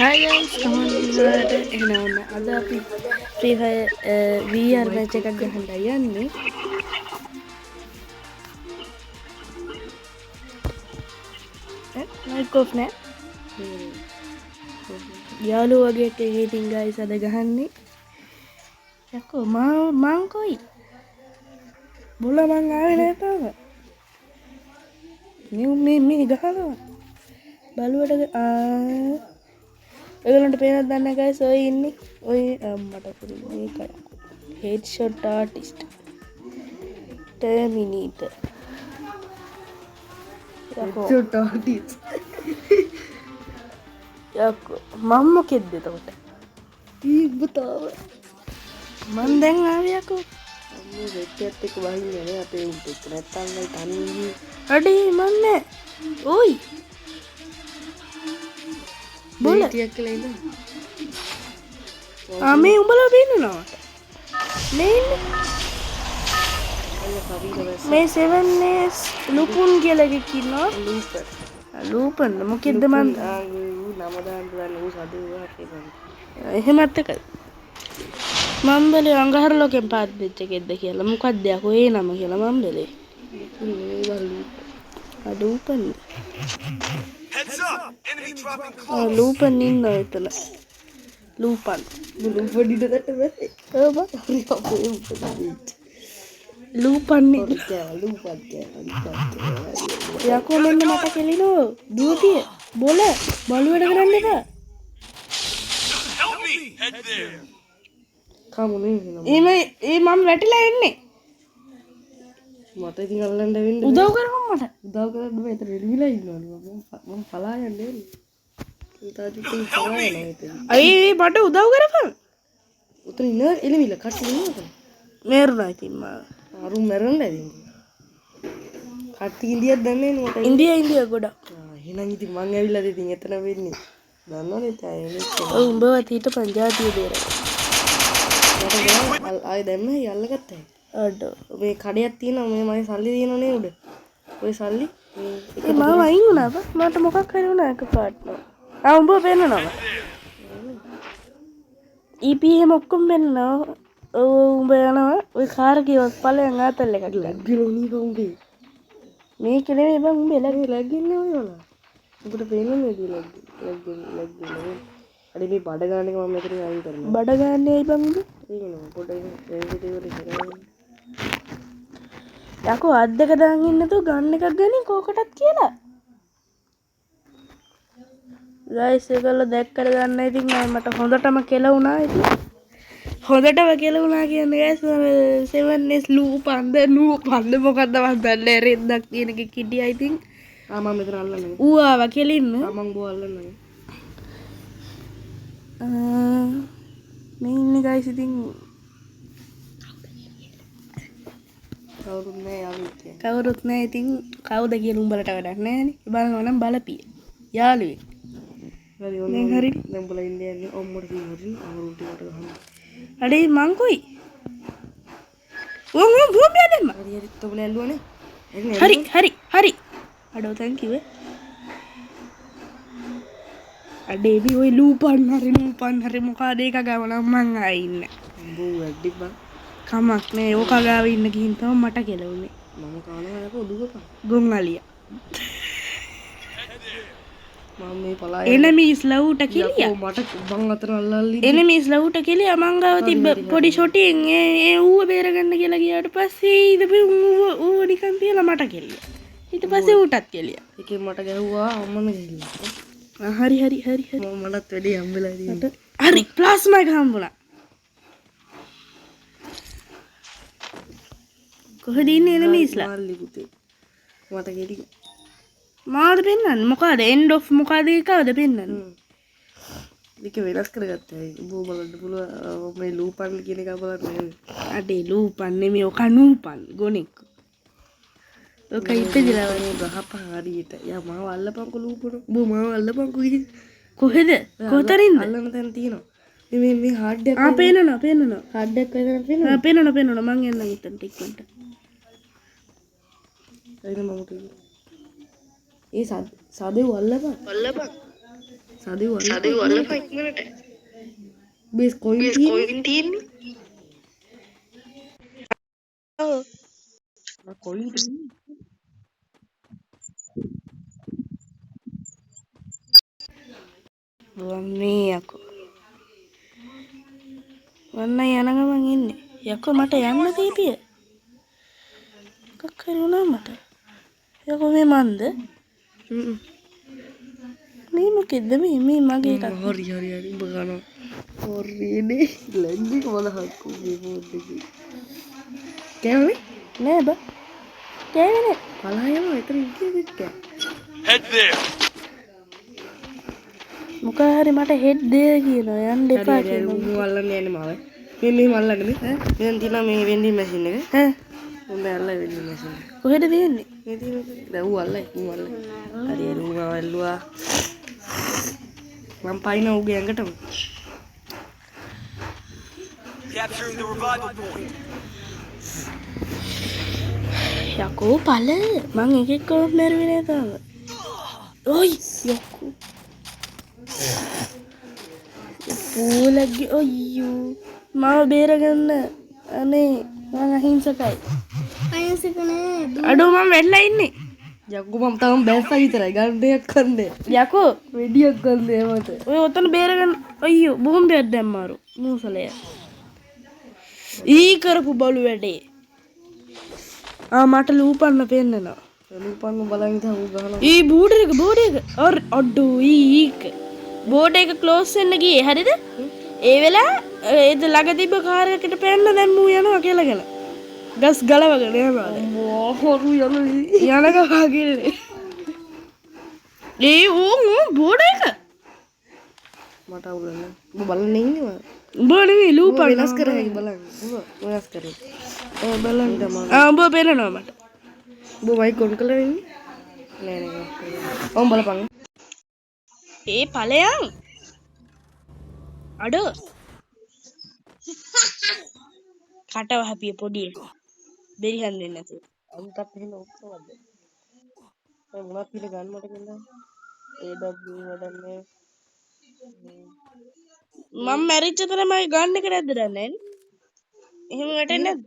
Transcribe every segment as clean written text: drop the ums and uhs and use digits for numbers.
Hi guys, කොහොමද එහෙනම් අද අපි Free Fire VR match එකක් ගහන්න යන්නේ. mic off නෑ. යාළුවෝ වගේ එකේ ඉතින් guys අද ගහන්නේ. යකෝ මං කොයි? බොල මං ආවේ නෑ තාම. මේ ගහනවා. බලුවට ඒගොල්ලන්ට පේනවද දන්නේ guys ඔය ඉන්නේ. ඔය මට පුරුදු මේකයි. headshot artist. Terminator. headshot artist. යකෝ මම මොකෙද්ද එතකොට? ඊබතාව. මං දැන් ආවේ යකෝ. අම්මෝ වෙට්ටියත් එක්ක වහින්නේ නේ අපේ උන්ට එක්ක නැත්තම් අයි තනියෙන්. අඩේ මන් නෑ. ඕයි. බොල ටියක් කියලා ඉන්න. මේ උඹලා බින්නනවා. මේ ඉන්නේ. අයියා කවිද වැස්ස. මේ 7S ලුපුන් කියලා එකක් ඉන්නවා. ලූපර්. ලූපන් මොකෙද්ද මන් ඌ නම දාන්න දන්නේ ඌ සදේවා කියලා. එහෙමත් එකයි. මම බැලේ අඟහරු ලෝකෙන් පාත් වෙච්ච එකෙක්ද කියලා. මොකක්ද යකෝ ඒ නම කියලා මම බැලේ. ලූපන්. ලූපන් ඉන්නවා එතන. ලූපන්. ලූපර් ඉදට වෙන්නේ. ඔබ හරි අපේ උපදින්න. ලූපන් ඉන්න. ලූපර් යකෝ මෙන්න මට කෙලිනෝ. දුවතිය. බොල බලුවට කරන්න එපා. කමුනේ ඒ මම වැටිලා එන්නේ. මට ඉතින් අල්ලන්න වෙන්නේ. උදව් කරපන් මට. උදව් කරන්න බෑ. ඒතර එළිවිලා ඉන්නවා. මම පලා යන්නේ. ඊටාජිත් පලා යනවා එතන. අයි මට උදව් කරපන්. උතන ඉන්න එළිවිලා කට්ටිය ඉන්නවද? මේරුණා ඉතින් මාව. අරු මැරෙන්න ඇති. කට්ටිය ඉන්දියක් දන්නේ නෑ මට. ඉන්දියා ගොඩක්. එහෙනම් ඉතින් මං ඇවිල්ලාද ඉතින් එතන වෙන්නේ. දන්නවනේ තෑනේ. ඔව් උඹවත් ඊට පංජාතිය බේරගන්න. මට ආයෙ දැම්ම යල්ලගත්තා. අඩ මේ කඩයක් තියෙනවා මේ මගේ සල්ලි තියෙනවනේ උඩ. ඔය සල්ලි ඒ මාව අයින් වුණා බා. මට මොකක් හරි වුණා එකපාරට. උඹ පෙන්නනවා. EPM ඔක්කොම පෙන්නනවා. උඹ යනවා ඔය කාර් ගියොත් ඵලයන් ආතල් එකක් ලැග්ගිලෝනි කොම්බේ. මේක නෙමෙයි බං උඹ ලැග්ගින්නේ ඔය වල. උඹට පේන්නේ නේද ලැග්ගින්නේ. අර මේ බඩ ගන්න එක මම මෙතනින් අයින් කරනවා. බඩ ගන්නයි බං උඹ. ඒක නේ පොඩ්ඩක් සෙන්සිටිව් එක ඉස්සරහින්. යකෝ අත් දෙක දාන් ඉන්න තු ගන්න එකක් ගනින් කෝකටත් කියලා. ගයිස් ඒගොල්ලෝ දැක්කට ගන්න ඉතින් මට හොඳටම කෙලුණා ඉතින්. හොඳටම කෙලුණා කියන්නේ ගයිස් 7S ලූපන්ද මොකද්ද මන් දන්නේ රෙද්දක් කියන එක කිඩියා ඉතින්. මම මෙතන අල්ලන්නේ. ඌ ආවා කෙලින්න. මම බෝ අල්ලන්නේ. මේ ඉන්නේ ගයිස් ඉතින් කවුරුත් නෑ ඉතින් කවුද කියලා උඹලට වැඩක් නෑනේ. බලනවා නම් බලපිය. යාළුවෙක්. හරි දැන් උඹලා ඉන්නේ යන්නේ ඔම්මට කිව්වොත් අමරුන්ටි වට ගහන්න. අඩේ මං කොයි? ඕම් බෝම්බය දැම්ම. හරි තොබල ඇල්ලුවනේ. හරි. අඩෝ thank you. අඩේ බි ඔය ලූපන් හරි මොකද ඒක ගාව නම් මං ආයි ඉන්නේ. බෝ වැඩි බං. කමක් නෑ ඕක ගාව ඉන්න ගිහින් තමයි මට කෙලුනේ. මම කානවා යකෝ දුකපන්. ගොන් අලියා. මම මේ පලා එනමීස් ලව්ට කිලියා. මට බං අතර අල්ලල්ලි. එනමීස් ලව්ට කිලියා මං ගාව තිබ්බ පොඩි ෂොටින් ඒ ඌව බේරගන්න කියලා ගියාට පස්සේ ඉතින් ඌව නිකන් තියලා මට කෙලියා. ඊට පස්සේ ඌටත් කෙලියා. එකෙන් මට ගැහුවා අම්මම ගිහිල්ලා. හරි මම මටත් වැඩි හම්බෙලා ඉන්නේ. හරි ප්ලාස්මා එක හම්බුණා. කොහෙද ඉන්නේ එනමීස්ලා? මල්ලි පුතේ. මට ගෙඩි මාද පෙන්නන්නේ මොකද end of මොකද එකවද පෙන්නන්නේ? ඒක වෙනස් කරගත්තා. බෝ බලන්න පුළුවන් මේ ලූපන් කියන එක බලන්න. අඩේ ලූපන් නෙමෙයි ඔක නූපන් ගොනෙක්. ඔක ඉපදිලා වනේ ගහපන් හරියට. යා මාව අල්ලපන්කො ලූපන. බෝ මාව අල්ලපන්කො කිව්වේ. කොහෙද? කොතරින්ද? අල්ලන තැන තියෙනවා. මේ හાર્ඩ් එක පේනවා. හાર્ඩ් එක වෙනම පේනවා මං එන්නම් ඉතින් ටිකකට. එන්න මම කිව්වා. ඒ සදෙව් අල්ලපන්. සදේ වල සදේ වල්ලපන් ඉක්මනට. බේස් කොයින් බේස් තියෙන්නේ කොයින් තියෙන්නේ? ඔව්. කොයින් තියෙන්නේ වන්නේ යකෝ. වන්න යන ගමන් ඉන්නේ. යකෝ මට යන්න දීපිය. මොකක් හරි වුණා මට. යකෝ මේ මන්ද? මේ මොකෙද්ද මේ මගේ එකක්. හරි ඔබ ගන්න හරිනේ ලැග්ගි කොලහක් උගේ පොඩ්ඩක් කෑවේ නෑ බා. කෑවේ නෑ. පලායම එතන ඉන්නේ කෑ මොකක් හරි මට හෙඩ් දෙය කියනවා යන්න එපා කියනවා. මු අල්ලන්න යන්නේ මාව මේ මල්ලන්නේ මේ මෙතන තියෙනවා මේ වෙන්ඩින් මැෂින් එක ඈ උඹ අල්ලලා වෙන්ඩින් මැෂින් එක කොහෙද වෙන්නේ? මේ තියෙන්නේ දැන් ඌ අල්ලයි ඌ අල්ලයි හරි ඌ ඇල්ලුවා මම පයින් ඌගේ ඇඟටම Capturing the revival point. යකෝ පල මං එකෙක් කොහොම මැරුවේ නෑ තාම. ඔයි යකෝ. පූලගේ ඔයියෝ මාව බේරගන්න අනේ මං අහිංසකයි. අහිංසක නෑ. අඩෝ මම වෙట్లా ඉන්නේ. යක්කු මම තාම බැස්සා විතරයි ගන්න දෙයක් කරන්නේ යකෝ වෙඩියක් කරන්නේ මට ඔය ඔතන බේරගන්න අයියෝ බෝම්බයක් දැම්මාරු මූසලය. ඊ කරපු බලු වැඩේ. මට ලූපන්න පෙන්නනවා. ලූපන්න බලන් ඉතින් ඌ ගහනවා ඊ බෝඩ් එක අඩෝ ඊක බෝඩ් එක ක්ලෝස් වෙන්න ගියේ හරිද? ඒ වෙලාව ඒද ළඟ තිබ්බ කාර් එකකට පැන්න දැන් මූ යනවා කියලාගෙන. ගස් ගලවගෙන යනවා. හොරු යන ගාගිල්ලේ. ඒ ඌ බෝඩ් එක මට අවුලන්නේ ඔබ බලන්නේ ඉන්නේ උඹ නෙවෙයි ලූපන්න වෙනස් කරේ බලන්න ඔබ වෙනස් කරේ බලන්න. උඹ පේනවා මට. ඔබ මයික් ඔන් කරලා ඉන්නේ නෑ ඔම් බලපන් ඒ ඵලයන් අඩ කට වහපිය පොඩි එක බෙරිහන් වෙන්නේ නැතුව අන්තත් එහෙම ඔක්කොමද මම මොනවද කියලා ගන්න මට කියන්න AW වඩන්නේ මම මැරිච්ච තරමයි ගන්න එක නැද්ද දන්නේ එහෙම වැටෙන්නේ නැද්ද?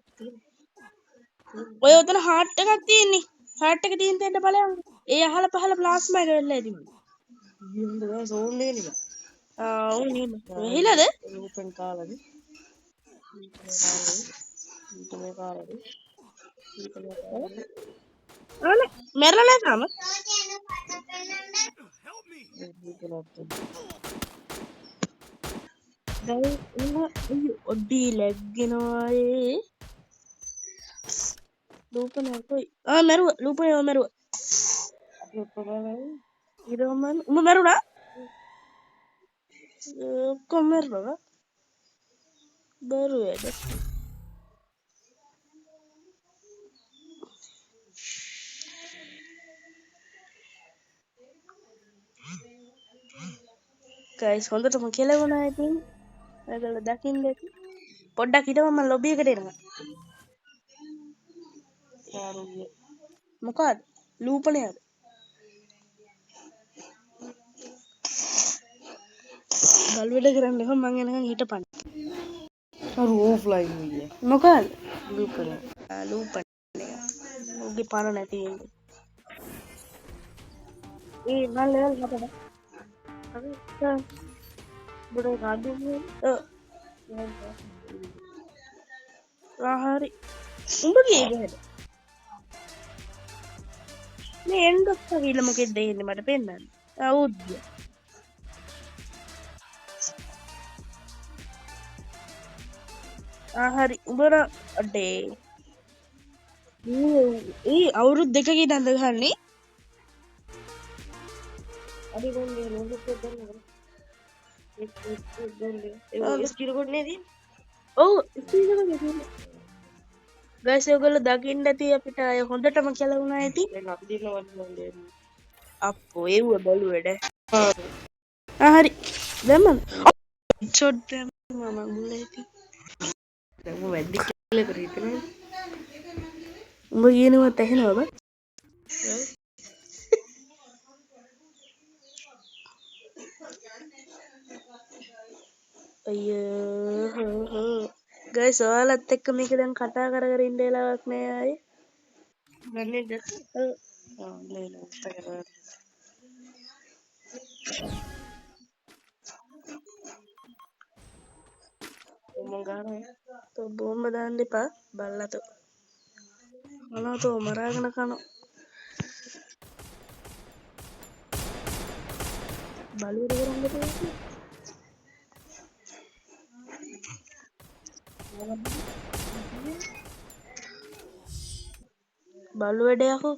ඔය උතන හાર્ට් එකක් තියෙන්නේ. හાર્ට් එක තියෙන තැනට බලයන්. ඒ අහල පහල ප්ලාස්මා එක වෙලා ඇති මම. ඉන්නේ සෝන් එක නිකන් ඔව් නේද? වෙහිලාද? රූපෙන් කාලද මේ කාලද අනේ මැරලා නැහැ තාම. දැන් ඔඩි ලැග්ගෙනවා ඒ ලූපන කොයි මැරුවා ලූපනේ මැරුවා අපි ඔක්කොම ඊරමන් උඹ මැරුණා ඔක්කොම මැරුණා බරුවේද ගයිස් හොඳටම කෙලවුණා ඉතින් ඔයගොල්ලෝ දකින්න ඇති පොඩ්ඩක් හිටවම මම ලොබි එකට එනවා යාළුවෝ මොකද ලූපනේද ගල්වැඩ කරන්න එහම මං එනකන් හිටපන් අර ඕෆ්ලයින් විදිය මොකද ලූපන ලූපන උගේ පණ නැති වෙන්නේ ඒ මල් ලෙවල් හතද අර බඩ ගාඩු හරි උඹ ගියේ කොහෙද මේ එන්ඩොක් කවිල මොකෙද දෙන්නේ මට පෙන්නන්න අවුද්ද හරි උඹර අඩේ ඒ අවුරුදු දෙකකින් ඉඳන් ගහන්නේ අඩි ගොන්නේ ලොකු දෙන්න ඒක ස්කිල් නේ දී ඔව් ගයිස් ඔයගොල්ලෝ දකින්න ඇති අපිට අය හොඳටම කියලා ඇති දැන් අපි දිනවන්නේ අප්පෝ ඒව බලුවේඩ හරි දැම්මද ෂොට් දැම්ම මම මුල ඇති දැන් වැඩි කියලා කරේ උඹ කියනවත් ඇහෙනවද අයියෝ ගයිස් ඔයාලත් එක්ක මේක දැන් කතා කර කර ඉන්න වෙලාවක් නෑ ආයේ ගන්නේ දැක්ක ආ නෑ නෑ ඉස්තකරා මම ගන්නවා තෝ බෝම්බ දාන්න එපා බල්ලතෝ මොනවතෝ මරාගෙන කනවා බලුවර කරන්න තියෙන්නේ බලු වැඩේ යකෝ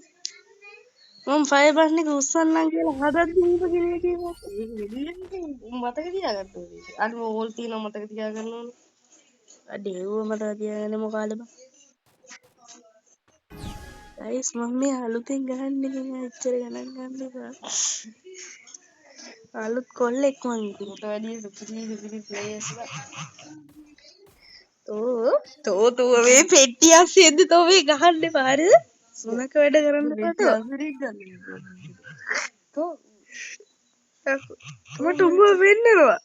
මම ෆයර් එක උස්සන්නම් කියලා හදද්දි ඌක කිරේ කිව්වා ඒක වෙන්නේ මතක තියාගන්න ඕනේ අර ඕල් තියෙනවා මතක තියාගන්න ඕනේ අඩේ ඌව මතක තියාගන්නේ මොකාලේ බං ගයිස් මම මේ අලුතෙන් ගහන්නේ කියලා එච්චර ගණන් ගන්න එපා අලුත් කොල්ලෙක් මං ඉතින් ඌට වැඩිය සුපිරි ප්ලේයර්ස්ලා තෝ මේ පෙට්ටිය අස්සෙන්ද තෝ මේ ගහන්න එපා හරිද මොනක වැඩ කරන්න එපා තෝ අසරි ගන්න තෝ මට උඹ වෙන්නනවා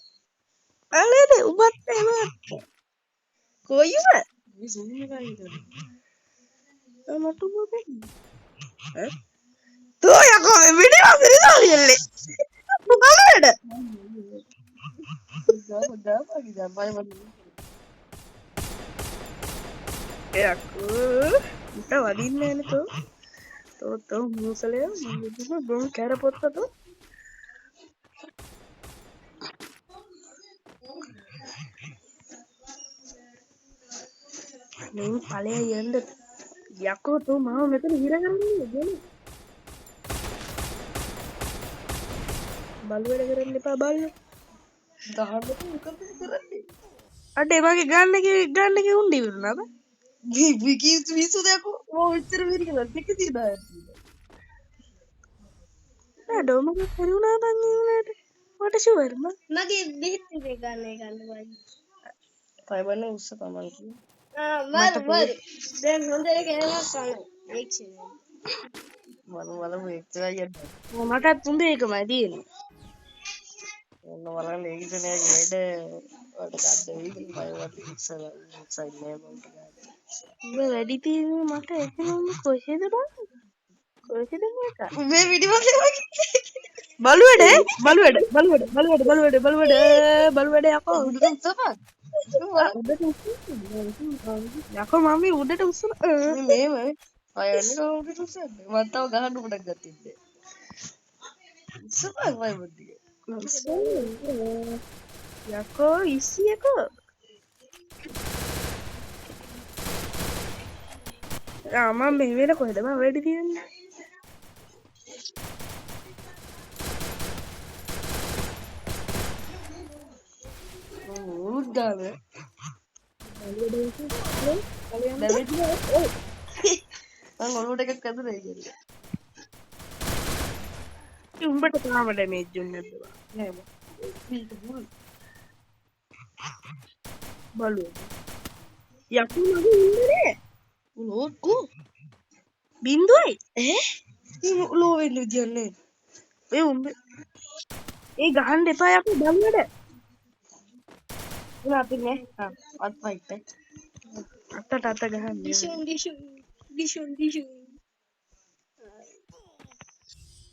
අලේද උඹත් එහෙම කොයිද මේ සුන්නේ කායිද මට උඹ වෙන්න තෝ යකෝ මේ විඩියෝ අසරි දාලියල්ලේ මොකද දාපා බය යකෝ උට වදින්නේ නැනේ තෝ මුසලේ මම බොම් කැරපොත්තතෝ මේ ඵලයේ යන්න යකෝ තෝ මාව මෙතන හිර කරන්නේ ගනේ බලුවර කරන්න එපා බලන්න දහන්නට මොකද කරන්නේ අඩේ මගේ ගන්න එක උන්ඩි විරුණාද විකීස් විසු දැකෝ ඕ ඉතර විරිකලා ටික තියදා අඩෝ මගේ කරුණා බං ඉන්නට මට ෂුවර් මගේ බෙහෙත් ටික ගන්න බයි. පයිබන්න උස්ස තමන් කිව්වේ මට දැන් හොඳට කෑමක් කන්න. එක්ෂන්. බලමු එක්තරා යන්න මටත් උඹ ඒකමයි තියෙන්නේ ඔන්න බලන්න ඒකනේ වැඩ වලට ගන්න වෙයි පයිවත් ඉස්සලා සයින් නෑ මම උඹ වැඩි තියෙන්නේ මට එතනම කොහෙද බං කොහෙද මේක මේ විඩිමලේ වගේ බලුවඩ යකෝ උඩට උස්සපන් යකෝ මම උඩට උස්සන මේම පයන්නේ උඩට උස්සන්නේ මම තව ගහන්න උඩක් ගත්තින්නේ උස්සපන් පයිවත් ටික යකෝ ඉස්සියකෝ මම මේ වෙල කොහෙද මම වැඩි තියන්නේ උඩාව දැවෙච්ච මම ඔලුවට එකක් ඇදුනේ කියලා උඹට තාම ඩැමේජ් දුන්නේ නැද්ද නෑ බලුවද යකෝ මගේ ඉන්නේ උලෝට්කු බින්දුවයි ලෝ වෙන්න විදියක් නෑ ඒ උඹ ඒ ගහන්න එපා යකෝ බලුවද උනාපින්නේ අත් ෆයිට් අතට අත ගහන්න ඩිෂුන්.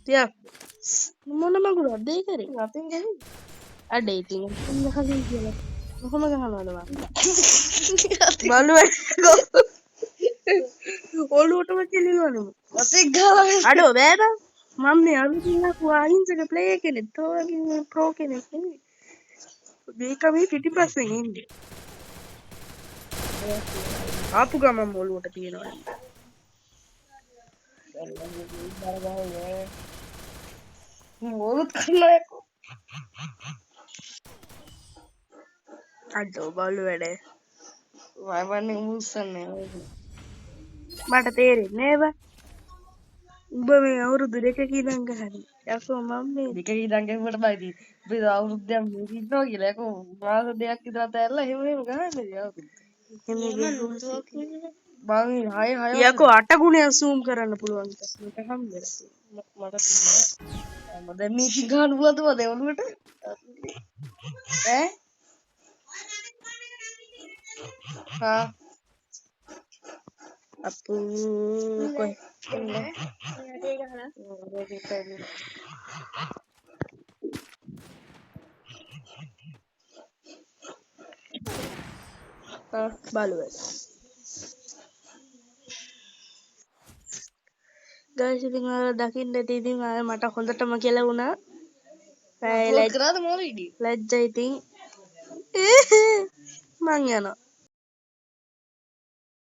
තියක් මොන මගුලක්ද ඒ කරේ අතින් ගහන්නේ අඩේ ඉතින් ගහලින් කියලා කොහොම ගහනවද මම බලුවද ඔලුවටම කෙලිනවලු අතින් ගහලා අඩෝ බෑ බං මම මේ අලුතින් ආපු අහිංසක ප්ලේයර් කෙනෙක් තෝ වගේ ප්‍රෝ කෙනෙක් නෙමෙයි මේක මේ පිටිපස්සෙන් ඉන්නේ ආපු ගමන් ඔලුවට තියෙනවා මොරුත් කරලා යකෝ අඩෝ බලුවද වයවන්නේ මුස්සන්නේ මට තේරෙන්නේ නෑ බං උඹ මේ අවුරුදු දෙකක ඉඳන් ගහන්නේ යකෝ මම මේ දෙක ඉඳන් ගෙවට බයිදී අපි අවුරුද්දක් මේක ඉන්නවා කියලා යකෝ මාස දෙකක් විතර තැරලා එහෙම ගහන්නේ බං හය යකෝ 8 ගුණයක් zoom කරන්න පුළුවන් මට හම්බෙලා මට දැන් මේක ගහන්න පුළුවන්ද ඔලුවට ඈ අප්පු කොහෙ ඒක හරහා බලුවද ගයිස් ඉතින් ඔයාලා දකින්න ඇති ඉතින් ආයේ මට හොඳටම කෙලවුණා අප්ලෝඩ් කරාද මොන වීඩියෝ ලැජ්ජයි ඉතින් මං යනවා